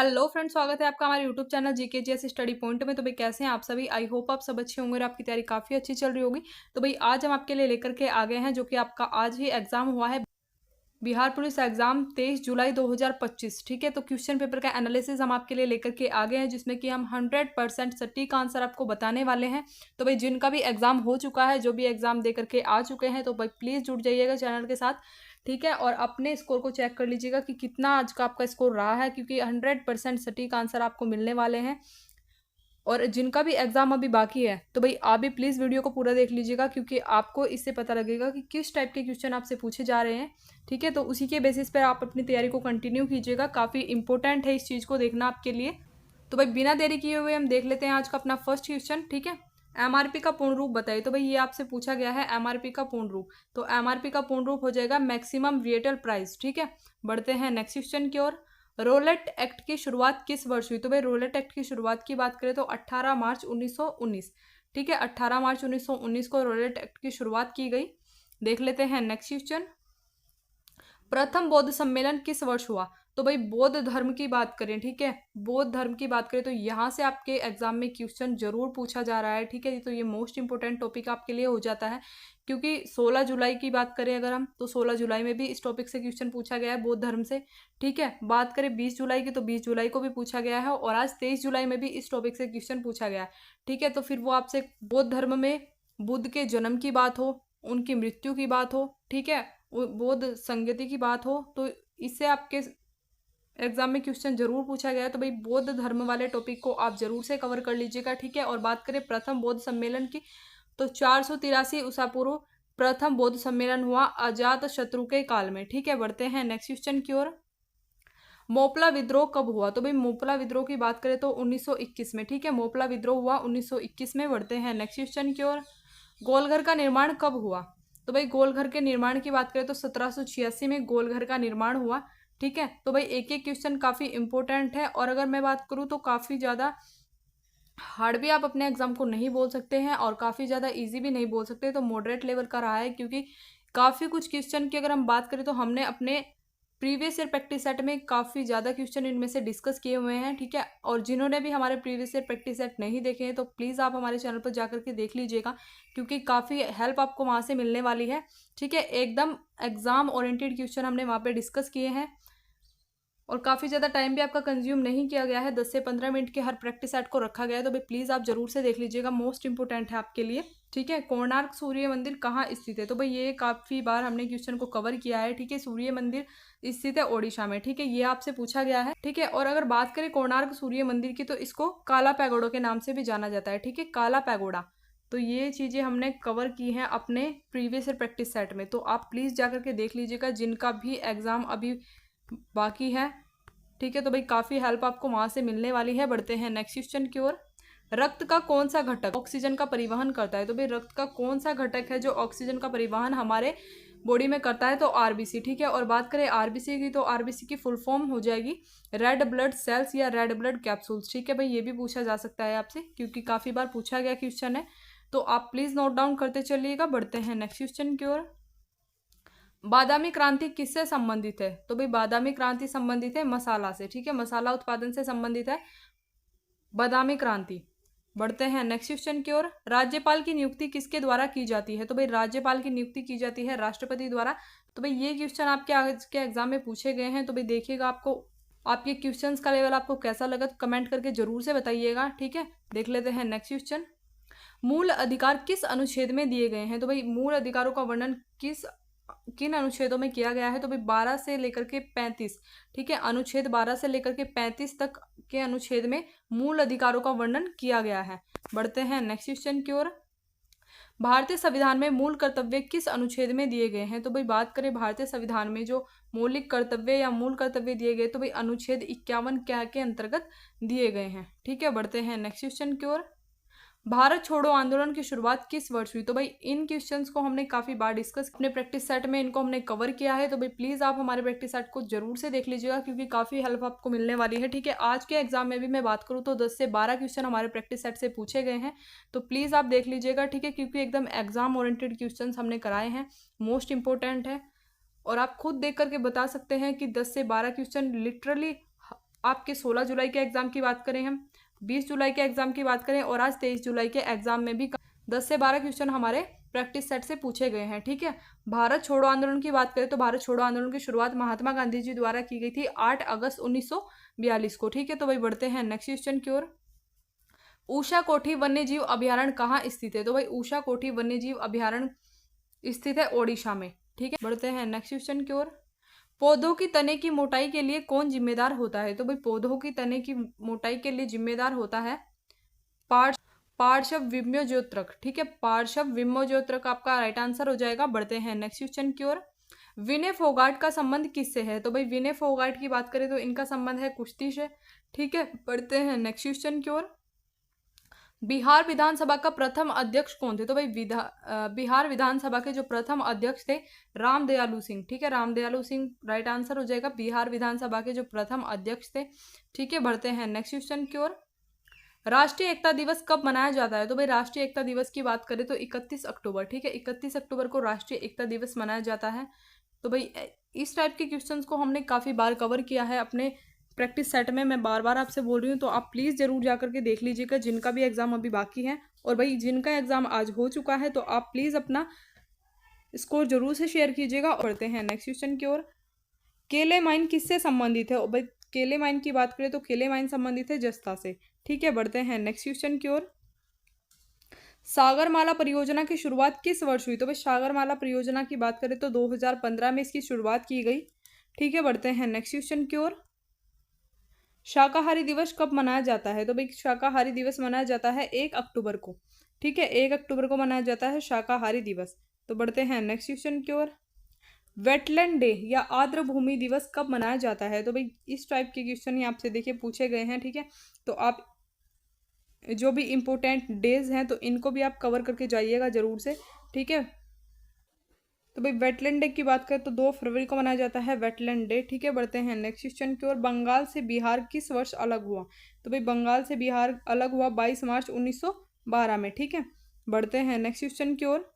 Hello friends, स्वागत है आपका हमारे YouTube channel GKGS study point में। तो भाई कैसे हैं आप सभी। आई होप आप सब अच्छे होंगे और आपकी तैयारी काफ़ी अच्छी चल रही होगी। तो भाई आज हम आपके लिए लेकर के आ गए हैं जो कि आपका आज ही एग्जाम हुआ है, बिहार पुलिस एग्जाम 23 जुलाई 2025। ठीक है, तो क्वेश्चन पेपर का एनालिसिस हम आपके लिए लेकर के आ गए हैं जिसमें कि हम 100% सटीक आंसर आपको बताने वाले हैं। तो भाई जिनका भी एग्जाम हो चुका है, जो भी एग्जाम दे करके आ चुके हैं, तो भाई प्लीज़ जुड़ जाइएगा चैनल के साथ। ठीक है, और अपने स्कोर को चेक कर लीजिएगा कि कितना आज का आपका स्कोर रहा है, क्योंकि 100% सटीक आंसर आपको मिलने वाले हैं। और जिनका भी एग्जाम अभी बाकी है, तो भाई आप भी प्लीज़ वीडियो को पूरा देख लीजिएगा, क्योंकि आपको इससे पता लगेगा कि किस टाइप के क्वेश्चन आपसे पूछे जा रहे हैं। ठीक है, तो उसी के बेसिस पर आप अपनी तैयारी को कंटिन्यू कीजिएगा। काफ़ी इंपॉर्टेंट है इस चीज़ को देखना आपके लिए। तो भाई बिना देरी किए हुए हम देख लेते हैं आज का अपना फर्स्ट क्वेश्चन। ठीक है, एमआरपी का पूर्ण रूप बताइए। तो भाई ये आपसे पूछा गया है एमआरपी का पूर्ण रूप। तो एमआरपी का पूर्ण रूप हो जाएगा मैक्सिमम रिएटल प्राइस। ठीक है, बढ़ते हैं नेक्स्ट क्वेश्चन की ओर। रोलेट एक्ट की शुरुआत किस वर्ष हुई। तो भाई रोलेट एक्ट की शुरुआत की बात करें तो 18 मार्च 1919। ठीक है, 18 मार्च 1919 को रोलेट एक्ट की शुरुआत की गई। देख लेते हैं नेक्स्ट क्वेश्चन। प्रथम बौद्ध सम्मेलन किस वर्ष हुआ। तो भाई बौद्ध धर्म की बात करें, ठीक है, बौद्ध धर्म की बात करें तो यहाँ से आपके एग्जाम में क्वेश्चन जरूर पूछा जा रहा है। ठीक है, तो ये मोस्ट इंपोर्टेंट टॉपिक आपके लिए हो जाता है, क्योंकि 16 जुलाई की बात करें अगर हम, तो 16 जुलाई में भी इस टॉपिक से क्वेश्चन पूछा गया है बौद्ध धर्म से। ठीक है, बात करें 20 जुलाई की, तो 20 जुलाई को भी पूछा गया है, और आज 23 जुलाई में भी इस टॉपिक से क्वेश्चन पूछा गया है। ठीक है, तो फिर वो आपसे बौद्ध धर्म में बुद्ध के जन्म की बात हो, उनकी मृत्यु की बात हो, ठीक है, बौद्ध संगति की बात हो, तो इससे आपके एग्जाम में क्वेश्चन जरूर पूछा गया है। तो भाई बौद्ध धर्म वाले टॉपिक को आप जरूर से कवर कर लीजिएगा। ठीक है, और बात करें प्रथम बौद्ध सम्मेलन की, तो 483 ईसा पूर्व प्रथम बौद्ध सम्मेलन हुआ अजात शत्रु के काल में। ठीक है, बढ़ते हैं नेक्स्ट क्वेश्चन की ओर। मोपला विद्रोह कब हुआ। तो भाई मोपला विद्रोह की बात करें तो 1921 में। ठीक है, मोपला विद्रोह हुआ 1921 में। बढ़ते हैं नेक्स्ट क्वेश्चन की ओर। गोलघर का निर्माण कब हुआ। तो भाई गोलघर के निर्माण की बात करें तो 1786 में गोलघर का निर्माण हुआ। ठीक है, तो भाई एक एक क्वेश्चन काफ़ी इंपॉर्टेंट है, और अगर मैं बात करूँ तो काफ़ी ज़्यादा हार्ड भी आप अपने एग्जाम को नहीं बोल सकते हैं, और काफ़ी ज़्यादा इजी भी नहीं बोल सकते, तो मॉडरेट लेवल का रहा है। क्योंकि काफ़ी कुछ क्वेश्चन की अगर हम बात करें तो हमने अपने प्रीवियस ईयर प्रैक्टिस सेट में काफ़ी ज़्यादा क्वेश्चन इनमें से डिस्कस किए हुए हैं। ठीक है, और जिन्होंने भी हमारे प्रीवियस ईयर प्रैक्टिस सेट नहीं देखे हैं, तो प्लीज़ आप हमारे चैनल पर जाकर के देख लीजिएगा, क्योंकि काफ़ी हेल्प आपको वहाँ से मिलने वाली है। ठीक है, एकदम एग्जाम ओरिएंटेड क्वेश्चन हमने वहाँ पे डिस्कस किए हैं, और काफ़ी ज़्यादा टाइम भी आपका कंज्यूम नहीं किया गया है। 10 से 15 मिनट के हर प्रैक्टिस सेट को रखा गया है, तो भाई प्लीज़ आप जरूर से देख लीजिएगा, मोस्ट इंपोर्टेंट है आपके लिए। ठीक है, कोणार्क सूर्य मंदिर कहाँ स्थित है। तो भाई ये काफ़ी बार हमने क्वेश्चन को कवर किया है। ठीक है, सूर्य मंदिर स्थित है ओडिशा में। ठीक है, ये आपसे पूछा गया है। ठीक है, और अगर बात करें कोणार्क सूर्य मंदिर की, तो इसको काला पैगोडा के नाम से भी जाना जाता है। ठीक है, काला पैगोडा। तो ये चीज़ें हमने कवर की हैं अपने प्रीवियस ईयर प्रैक्टिस सेट में, तो आप प्लीज़ जाकर के देख लीजिएगा जिनका भी एग्ज़ाम अभी बाकी है। ठीक है, तो भाई काफ़ी हेल्प आपको वहाँ से मिलने वाली है। बढ़ते हैं नेक्स्ट क्वेश्चन की ओर। रक्त का कौन सा घटक ऑक्सीजन का परिवहन करता है। तो भाई रक्त का कौन सा घटक है जो ऑक्सीजन का परिवहन हमारे बॉडी में करता है, तो आरबीसी। ठीक है, और बात करें आरबीसी की, तो आरबीसी की फुल फॉर्म हो जाएगी रेड ब्लड सेल्स या रेड ब्लड कैप्सूल्स। ठीक है भाई, ये भी पूछा जा सकता है आपसे, क्योंकि काफ़ी बार पूछा गया क्वेश्चन है, तो आप प्लीज़ नोट डाउन करते चलिएगा। बढ़ते हैं नेक्स्ट क्वेश्चन की ओर। बादामी क्रांति किससे संबंधित है। तो भाई बादामी क्रांति संबंधित है मसाला से। ठीक है, मसाला उत्पादन से संबंधित है बादामी क्रांति। बढ़ते हैं नेक्स्ट क्वेश्चन की ओर। राज्यपाल की नियुक्ति किसके द्वारा की जाती है। तो भाई राज्यपाल की नियुक्ति की जाती है राष्ट्रपति द्वारा। तो भाई ये क्वेश्चन आपके आज के एग्जाम में पूछे गए हैं, तो भाई देखिएगा आपको आपके क्वेश्चंस का लेवल आपको कैसा लगा, तो कमेंट करके जरूर से बताइएगा। ठीक है, देख लेते हैं नेक्स्ट क्वेश्चन। मूल अधिकार किस अनुच्छेद में दिए गए हैं। तो भाई मूल अधिकारों का वर्णन किन अनुच्छेदों में किया गया है। तो भाई 12 से लेकर के 35। ठीक है, अनुच्छेद 12 से लेकर के 35 तक के अनुच्छेद में मूल अधिकारों का वर्णन किया गया है। बढ़ते हैं नेक्स्ट क्वेश्चन की ओर। भारतीय संविधान में मूल कर्तव्य किस अनुच्छेद में दिए गए हैं। तो भाई बात करें भारतीय संविधान में जो मौलिक कर्तव्य या मूल कर्तव्य दिए गए, तो भाई अनुच्छेद 51 क्या के अंतर्गत दिए गए हैं। ठीक है, बढ़ते हैं नेक्स्ट क्वेश्चन की ओर। भारत छोड़ो आंदोलन की शुरुआत किस वर्ष हुई। तो भाई इन क्वेश्चंस को हमने काफ़ी बार डिस्कस अपने प्रैक्टिस सेट में, इनको हमने कवर किया है, तो भाई प्लीज़ आप हमारे प्रैक्टिस सेट को जरूर से देख लीजिएगा, क्योंकि काफ़ी हेल्प आपको मिलने वाली है। ठीक है, आज के एग्जाम में भी मैं बात करूँ तो 10 से 12 क्वेश्चन हमारे प्रैक्टिस सेट से पूछे गए हैं, तो प्लीज़ आप देख लीजिएगा। ठीक है, क्योंकि एकदम एग्जाम ओरिएंटेड क्वेश्चन हमने कराए हैं, मोस्ट इंपॉर्टेंट है, और आप खुद देख करके बता सकते हैं कि 10 से 12 क्वेश्चन लिटरली आपके 16 जुलाई के एग्जाम की बात करें, हम 20 जुलाई के एग्जाम की बात करें और आज 23 जुलाई के एग्जाम में भी 10 से 12 क्वेश्चन हमारे प्रैक्टिस सेट से पूछे गए हैं। ठीक है, भारत छोड़ो आंदोलन की बात करें तो भारत छोड़ो आंदोलन की शुरुआत महात्मा गांधी जी द्वारा की गई थी 8 अगस्त 1942 को। ठीक है, तो भाई बढ़ते हैं नेक्स्ट क्वेश्चन की ओर। ऊषा कोठी वन्यजीव अभ्यारण्य कहाँ स्थित है? तो भाई ऊषा कोठी वन्यजीव अभ्यारण्य स्थित है ओडिशा में। ठीक है, बढ़ते हैं नेक्स्ट क्वेश्चन की ओर। पौधों की तने की मोटाई के लिए कौन जिम्मेदार होता है? तो भाई पौधों की तने की मोटाई के लिए जिम्मेदार होता है पार्श्व विम्योज्योत्रक। ठीक है, पार्श्व विम्योज्योत्रक आपका राइट आंसर हो जाएगा। बढ़ते हैं नेक्स्ट क्वेश्चन की ओर। विनय फोगाट का संबंध किससे है? तो भाई विनय फोगाट की बात करें तो इनका संबंध है कुश्ती से। ठीक है, बढ़ते हैं नेक्स्ट क्वेश्चन की ओर। बिहार विधानसभा का प्रथम अध्यक्ष कौन थे? तो भाई बिहार विधानसभा के जो प्रथम अध्यक्ष थे रामदयालु सिंह। ठीक है, रामदयालु सिंह राइट आंसर हो जाएगा, बिहार विधानसभा के जो प्रथम अध्यक्ष थे। ठीक है, बढ़ते हैं नेक्स्ट क्वेश्चन की ओर। राष्ट्रीय एकता दिवस कब मनाया जाता है? तो भाई राष्ट्रीय एकता दिवस की बात करें तो 31 अक्टूबर। ठीक है, 31 अक्टूबर को राष्ट्रीय एकता दिवस मनाया जाता है। तो भाई इस टाइप के क्वेश्चंस को हमने काफ़ी बार कवर किया है अपने प्रैक्टिस सेट में, मैं बार बार आपसे बोल रही हूँ, तो आप प्लीज़ ज़रूर जा करके देख लीजिएगा जिनका भी एग्ज़ाम अभी बाकी है। और भाई जिनका एग्ज़ाम आज हो चुका है तो आप प्लीज़ अपना स्कोर जरूर से शेयर कीजिएगा। और बढ़ते हैं नेक्स्ट क्वेश्चन की ओर। केले माइन किससे संबंधित है? और भाई केले माइन की बात करें तो केले माइन संबंधित है जस्ता से। ठीक है, बढ़ते हैं नेक्स्ट क्वेश्चन की ओर। सागरमाला परियोजना की शुरुआत किस वर्ष हुई? तो भाई सागरमाला परियोजना की बात करें तो 2015 में इसकी शुरुआत की गई। ठीक है, बढ़ते हैं नेक्स्ट क्वेश्चन की ओर। शाकाहारी दिवस कब मनाया जाता है? तो भाई शाकाहारी दिवस मनाया जाता है 1 अक्टूबर को। ठीक है, 1 अक्टूबर को मनाया जाता है शाकाहारी दिवस। तो बढ़ते हैं नेक्स्ट क्वेश्चन की ओर। वेटलैंड डे या आर्द्र भूमि दिवस कब मनाया जाता है? तो भाई इस टाइप के क्वेश्चन ही आपसे देखिए पूछे गए हैं। ठीक है, तो आप जो भी इम्पोर्टेंट डेज हैं तो इनको भी आप कवर करके जाइएगा जरूर से। ठीक है, तो भाई वेटलैंड डे की बात करें तो 2 फरवरी को मनाया जाता है वेटलैंड डे। ठीक है, बढ़ते हैं नेक्स्ट क्वेश्चन की ओर। बंगाल से बिहार किस वर्ष अलग हुआ? तो भाई बंगाल से बिहार अलग हुआ 22 मार्च 1912 में। ठीक है, बढ़ते हैं नेक्स्ट क्वेश्चन की ओर।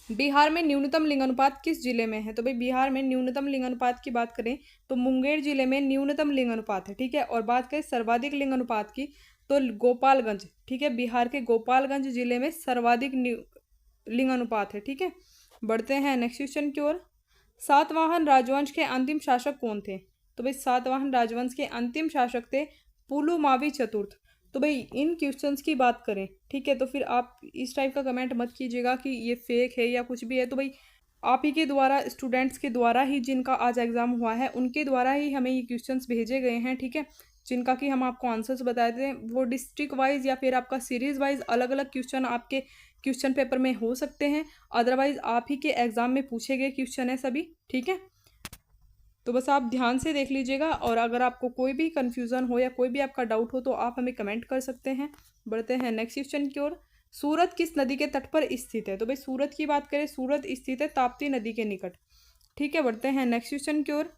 बिहार में न्यूनतम लिंगानुपात किस जिले में है? तो भाई बिहार में न्यूनतम लिंगानुपात की बात करें तो मुंगेर जिले में न्यूनतम लिंगानुपात है। ठीक है, और बात करें सर्वाधिक लिंगानुपात की तो गोपालगंज। ठीक है, बिहार के गोपालगंज जिले में सर्वाधिक लिंगानुपात है। ठीक है, बढ़ते हैं नेक्स्ट क्वेश्चन की ओर। सातवाहन राजवंश के अंतिम शासक कौन थे? तो भाई सातवाहन राजवंश के अंतिम शासक थे पुलुमावी चतुर्थ। तो भाई इन क्वेश्चंस की बात करें, ठीक है, तो फिर आप इस टाइप का कमेंट मत कीजिएगा कि ये फेक है या कुछ भी है। तो भाई आप ही के द्वारा, स्टूडेंट्स के द्वारा ही जिनका आज एग्जाम हुआ है उनके द्वारा ही हमें ये क्वेश्चंस भेजे गए हैं। ठीक है, जिनका कि हम आपको आंसर्स बताए थे। वो डिस्ट्रिक्ट वाइज या फिर आपका सीरीज वाइज अलग अलग क्वेश्चन आपके क्वेश्चन पेपर में हो सकते हैं, अदरवाइज आप ही के एग्जाम में पूछे गए क्वेश्चन है सभी। ठीक है, तो बस आप ध्यान से देख लीजिएगा और अगर आपको कोई भी कन्फ्यूज़न हो या कोई भी आपका डाउट हो तो आप हमें कमेंट कर सकते हैं। बढ़ते हैं नेक्स्ट क्वेश्चन की ओर। सूरत किस नदी के तट पर स्थित है? तो भाई सूरत की बात करें, सूरत स्थित है ताप्ती नदी के निकट। ठीक है, बढ़ते हैं नेक्स्ट क्वेश्चन की ओर।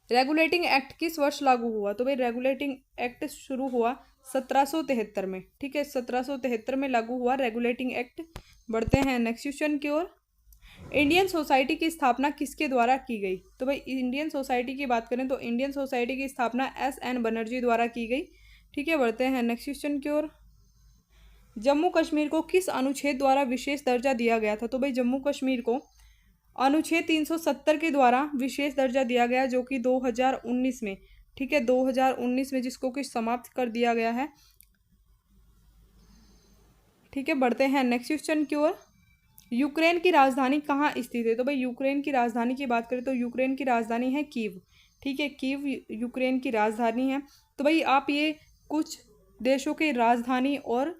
रेगुलेटिंग एक्ट किस वर्ष लागू हुआ? तो भाई रेगुलेटिंग एक्ट शुरू हुआ 1773 में। ठीक है, 1773 में लागू हुआ रेगुलेटिंग एक्ट। बढ़ते हैं नेक्स्ट क्वेश्चन की ओर। इंडियन सोसाइटी की स्थापना किसके द्वारा की गई? तो भाई इंडियन सोसाइटी की बात करें तो इंडियन सोसाइटी की स्थापना S.N. बनर्जी द्वारा की गई। ठीक है, बढ़ते हैं नेक्स्ट क्वेश्चन की ओर। जम्मू कश्मीर को किस अनुच्छेद द्वारा विशेष दर्जा दिया गया था? तो भाई जम्मू कश्मीर को अनुच्छेद 370 के द्वारा विशेष दर्जा दिया गया, जो कि 2019 में, ठीक है, 2019 में जिसको कि समाप्त कर दिया गया है। ठीक है, बढ़ते हैं नेक्स्ट क्वेश्चन की ओर। यूक्रेन की राजधानी कहाँ स्थित है? तो भाई यूक्रेन की राजधानी की बात करें तो यूक्रेन की राजधानी है कीव। ठीक है, कीव यूक्रेन की राजधानी है। तो भाई आप ये कुछ देशों की राजधानी और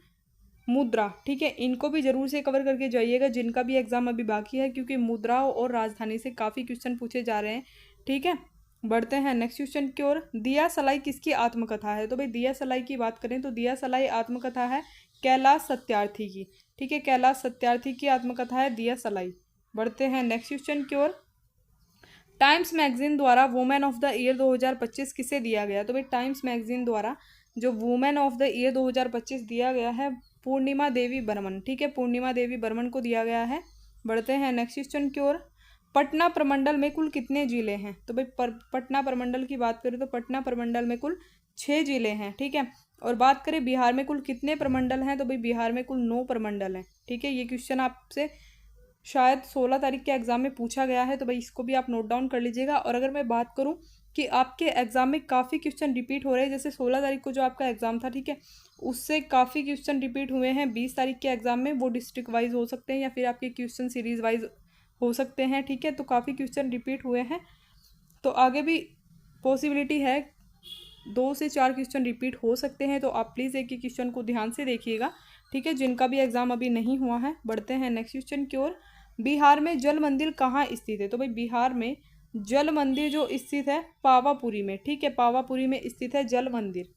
मुद्रा, ठीक है, इनको भी जरूर से कवर करके जाइएगा जिनका भी एग्जाम अभी बाकी है, क्योंकि मुद्राओं और राजधानी से काफ़ी क्वेश्चन पूछे जा रहे हैं। ठीक है, बढ़ते हैं नेक्स्ट क्वेश्चन की ओर। दिया सलाई किसकी आत्मकथा है? तो भाई दिया सलाई की बात करें तो दिया सलाई आत्मकथा है कैलाश सत्यार्थी की। ठीक है, कैलाश सत्यार्थी की आत्मकथा है दिया सलाई। बढ़ते हैं नेक्स्ट क्वेश्चन की ओर। टाइम्स मैगजीन द्वारा वुमेन ऑफ द ईयर 2025 किसे दिया गया? तो भाई टाइम्स मैगजीन द्वारा जो वुमेन ऑफ द ईयर 2025 दिया गया है पूर्णिमा देवी बर्मन। ठीक है, पूर्णिमा देवी बर्मन को दिया गया है। बढ़ते हैं नेक्स्ट क्वेश्चन की ओर। पटना प्रमंडल में कुल कितने जिले हैं? तो भाई पटना प्रमंडल की बात करें तो पटना प्रमंडल में कुल 6 जिले हैं, ठीक है। और बात करें बिहार में कुल कितने प्रमंडल हैं? तो भाई बिहार में कुल 9 प्रमंडल हैं, ठीक है। ये क्वेश्चन आपसे शायद 16 तारीख के एग्जाम में पूछा गया है, तो भाई इसको भी आप नोट डाउन कर लीजिएगा। और अगर मैं बात करूं कि आपके एग्जाम में काफ़ी क्वेश्चन रिपीट हो रहे हैं, जैसे 16 तारीख को जो आपका एग्जाम था, ठीक है, उससे काफ़ी क्वेश्चन रिपीट हुए हैं 20 तारीख के एग्जाम में। वो डिस्ट्रिक्ट वाइज हो सकते हैं या फिर आपके क्वेश्चन सीरीज वाइज हो सकते हैं, ठीक है। तो काफ़ी क्वेश्चन रिपीट हुए हैं, तो आगे भी पॉसिबिलिटी है 2 से 4 क्वेश्चन रिपीट हो सकते हैं। तो आप प्लीज़ एक ही क्वेश्चन को ध्यान से देखिएगा, ठीक है, जिनका भी एग्जाम अभी नहीं हुआ है। बढ़ते हैं नेक्स्ट क्वेश्चन की ओर। बिहार में जल मंदिर कहाँ स्थित है? तो भाई बिहार में जल मंदिर जो स्थित है पावापुरी में, ठीक है, पावापुरी में स्थित है जल मंदिर।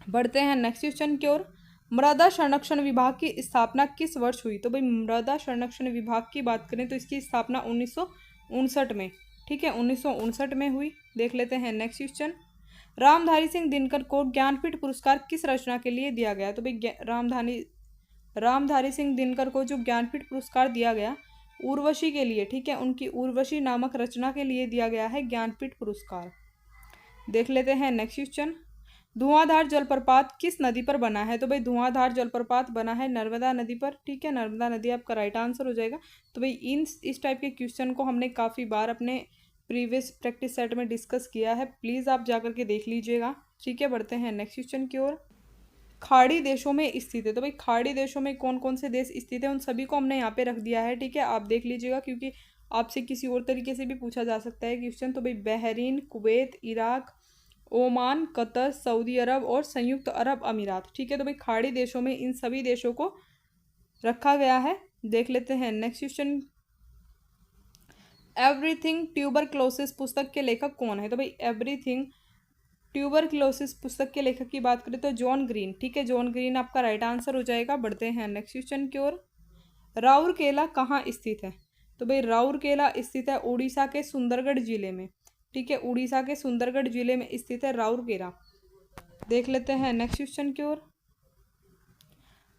बढ़ते हैं नेक्स्ट क्वेश्चन की ओर। मृदा संरक्षण विभाग की स्थापना किस वर्ष हुई? तो भाई मृदा संरक्षण विभाग की बात करें तो इसकी स्थापना 1959 में, ठीक है, 1959 में हुई। देख लेते हैं नेक्स्ट क्वेश्चन। रामधारी सिंह दिनकर को ज्ञानपीठ पुरस्कार किस रचना के लिए दिया गया? तो भाई रामधारी सिंह दिनकर को जो ज्ञानपीठ पुरस्कार दिया गया उर्वशी के लिए, ठीक है, उनकी उर्वशी नामक रचना के लिए दिया गया है ज्ञानपीठ पुरस्कार। देख लेते हैं नेक्स्ट क्वेश्चन। धुआंधार जलप्रपात किस नदी पर बना है? तो भाई धुआंधार जलप्रपात बना है नर्मदा नदी पर, ठीक है, नर्मदा नदी आपका राइट आंसर हो जाएगा। तो भाई इस टाइप के क्वेश्चन को हमने काफ़ी बार अपने प्रीवियस प्रैक्टिस सेट में डिस्कस किया है, प्लीज़ आप जाकर के देख लीजिएगा, ठीक है। बढ़ते हैं नेक्स्ट क्वेश्चन की ओर। खाड़ी देशों में स्थित है, तो भाई खाड़ी देशों में कौन कौन से देश स्थित है उन सभी को हमने यहाँ पे रख दिया है, ठीक है, आप देख लीजिएगा, क्योंकि आपसे किसी और तरीके से भी पूछा जा सकता है क्वेश्चन। तो भाई Bahrain, Kuwait, Iraq, Oman, Qatar, Saudi Arabia और संयुक्त अरब अमीरात, ठीक है। तो भाई खाड़ी देशों में इन सभी देशों को रखा गया है। देख लेते हैं नेक्स्ट क्वेश्चन। एवरीथिंग ट्यूबरक्लोसिस पुस्तक के लेखक कौन है? तो भाई एवरीथिंग ट्यूबरक्लोसिस पुस्तक के लेखक की बात करें तो जॉन ग्रीन, ठीक है, जॉन ग्रीन आपका राइट आंसर हो जाएगा। बढ़ते हैं नेक्स्ट क्वेश्चन की ओर। राउरकेला कहाँ स्थित है? तो भाई राउरकेला स्थित है उड़ीसा के सुंदरगढ़ जिले में, ठीक है, उड़ीसा के सुंदरगढ़ जिले में स्थित है राउरकेला। देख लेते हैं नेक्स्ट क्वेश्चन की ओर।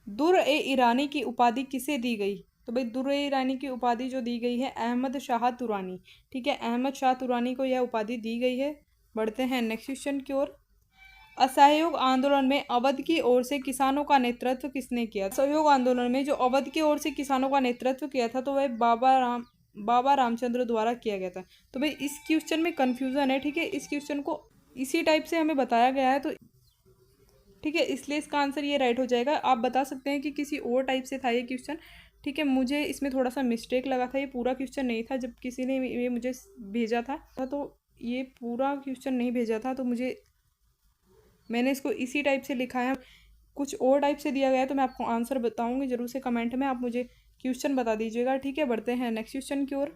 दुर-ए-ईरानी की उपाधि किसे दी गई? तो भाई दुर-ए-ईरानी की उपाधि जो दी गई है अहमद शाह तुरानी, ठीक है, अहमद शाह तुरानी को यह उपाधि दी गई है। बढ़ते हैं नेक्स्ट क्वेश्चन की ओर। असहयोग आंदोलन में अवध की ओर से किसानों का नेतृत्व किसने किया? असहयोग आंदोलन में जो अवध की ओर से किसानों का नेतृत्व किया था तो वह बाबा रामचंद्र द्वारा किया गया था। तो भाई इस क्वेश्चन में कन्फ्यूज़न है, ठीक है, इस क्वेश्चन को इसी टाइप से हमें बताया गया है, तो ठीक है, इसलिए इसका आंसर ये राइट हो जाएगा। आप बता सकते हैं कि किसी और टाइप से था ये क्वेश्चन, ठीक है, मुझे इसमें थोड़ा सा मिस्टेक लगा था, ये पूरा क्वेश्चन नहीं था। जब किसी ने ये मुझे भेजा था तो ये पूरा क्वेश्चन नहीं भेजा था, तो मैंने इसको इसी टाइप से लिखा है। कुछ और टाइप से दिया गया है तो मैं आपको आंसर बताऊंगी जरूर से कमेंट में, आप मुझे क्वेश्चन बता दीजिएगा, ठीक है। बढ़ते हैं नेक्स्ट क्वेश्चन की ओर।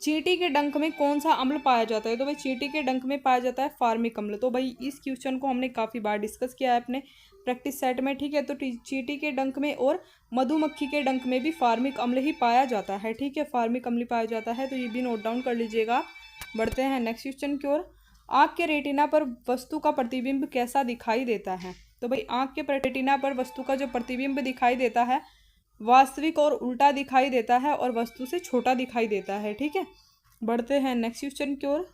चींटी के डंक में कौन सा अम्ल पाया जाता है? तो भाई चींटी के डंक में पाया जाता है फार्मिक अम्ल। तो भाई इस क्वेश्चन को हमने काफ़ी बार डिस्कस किया है अपने प्रैक्टिस सेट में, ठीक है। तो चींटी के डंक में और मधुमक्खी के डंक में भी फार्मिक अम्ल ही पाया जाता है, ठीक है, फार्मिक अम्ल पाया जाता है, तो ये भी नोट डाउन कर लीजिएगा। बढ़ते हैं नेक्स्ट क्वेश्चन की ओर। आँख के रेटिना पर वस्तु का प्रतिबिंब कैसा दिखाई देता है? तो भाई आँख के रेटिना पर वस्तु का जो प्रतिबिंब दिखाई देता है वास्तविक और उल्टा दिखाई देता है और वस्तु से छोटा दिखाई देता है, ठीक है। बढ़ते हैं नेक्स्ट क्वेश्चन की ओर।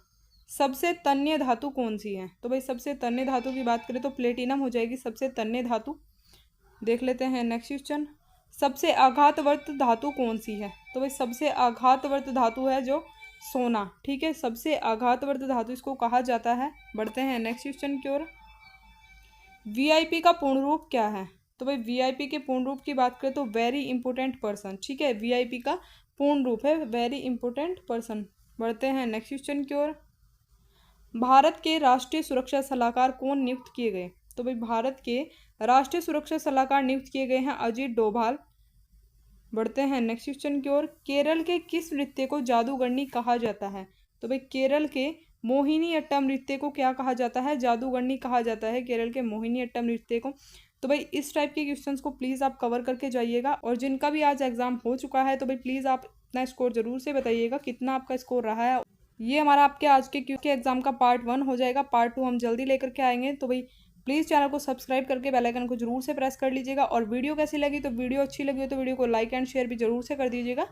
सबसे तन्य धातु कौन सी है? तो भाई सबसे तन्य धातु की बात करें तो प्लेटिनम हो जाएगी सबसे तन्य धातु। देख लेते हैं नेक्स्ट क्वेश्चन। सबसे आघातवर्त धातु कौन सी है? तो भाई सबसे आघातवर्त धातु है जो सोना, ठीक है, सबसे आघातवर्त धातु इसको कहा जाता है। बढ़ते हैं नेक्स्ट क्वेश्चन की ओर। वीआईपी का पूर्ण रूप क्या है? तो भाई वीआईपी के पूर्ण रूप की बात करें तो वेरी इंपॉर्टेंट पर्सन, ठीक है, वीआईपी का पूर्ण रूप है वेरी इंपॉर्टेंट पर्सन। बढ़ते हैं नेक्स्ट क्वेश्चन की ओर। भारत के राष्ट्रीय सुरक्षा सलाहकार कौन नियुक्त किए गए? तो भाई भारत के राष्ट्रीय सुरक्षा सलाहकार नियुक्त किए गए हैं अजीत डोभाल। बढ़ते हैं नेक्स्ट क्वेश्चन की ओर। केरल के किस नृत्य को जादूगरनी कहा जाता है? तो भाई केरल के मोहिनी अट्टम नृत्य को क्या कहा जाता है? जादूगरनी कहा जाता है केरल के मोहिनी अट्टम नृत्य को। तो भाई इस टाइप के क्वेश्चंस को प्लीज़ आप कवर करके जाइएगा, और जिनका भी आज एग्जाम हो चुका है तो भाई प्लीज़ आप अपना स्कोर जरूर से बताइएगा कितना आपका स्कोर रहा है। ये हमारा आपके आज के क्यूके एग्जाम का पार्ट 1 हो जाएगा, पार्ट 2 हम जल्दी लेकर के आएंगे। तो भाई प्लीज़ चैनल को सब्सक्राइब करके बेल आइकन को जरूर से प्रेस कर लीजिएगा, और वीडियो कैसी लगी तो वीडियो अच्छी लगी हो तो वीडियो को लाइक एंड शेयर भी जरूर से कर दीजिएगा।